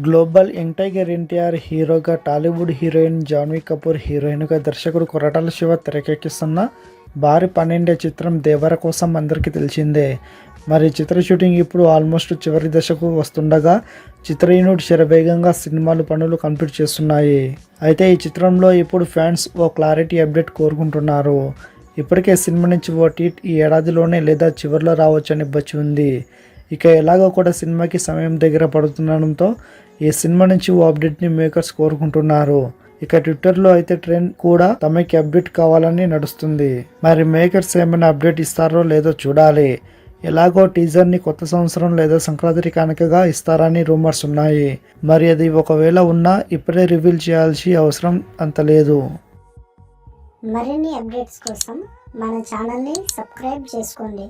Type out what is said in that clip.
Global young tiger NTR హీరోగా, Tollywood heroine Janhvi Kapoor హీరోయిన్గా, దర్శకుడు కొరటాల శివ తెరకెక్కిస్తున్న భారీ 12 చిత్రం దేవర కోసం అందరికీ తెలిసిందే. మరి చిత్ర షూటింగ్ ఇప్పుడు ఆల్మోస్ట్ చివరి దశకు వస్తుండగా చిత్ర యూనిట్ శరవేగంగా సినిమాలు పనులు కంప్లీట్ చేస్తున్నాయి. అయితే ఈ చిత్రంలో ఇప్పుడు ఫ్యాన్స్ ఓ క్లారిటీ అప్డేట్ కోరుకుంటున్నారు. ఇప్పటికే సినిమా నుంచి ఓ ట్వీట్ ఈ ఏడాదిలోనే లేదా చివరిలో రావచ్చని వచ్చి ఉంది. ఇక ఎలాగో కూడా సినిమాకి సమయం దగ్గర పడుతుండడంతో ఈ సినిమా నుంచి ఓ అప్డేట్ని మేకర్స్ కోరుకుంటున్నారు. ఇక ట్విట్టర్లో అయితే ట్రెండ్ కూడా తమకి అప్డేట్ కావాలని నడుస్తుంది. మరి మేకర్స్ ఏమైనా అప్డేట్ ఇస్తారో లేదో చూడాలి. ఎలాగో టీజర్ని కొత్త సంవత్సరం లేదా సంక్రాంతి కానుకగా ఇస్తారని రూమర్స్ ఉన్నాయి. మరి అది ఒకవేళ ఉన్నా ఇప్పుడే రివీల్ చేయాల్సి అవసరం అంత లేదు. మరిన్ని అప్డేట్స్ కోసం మన ఛానల్ని సబ్స్క్రైబ్ చేసుకోండి.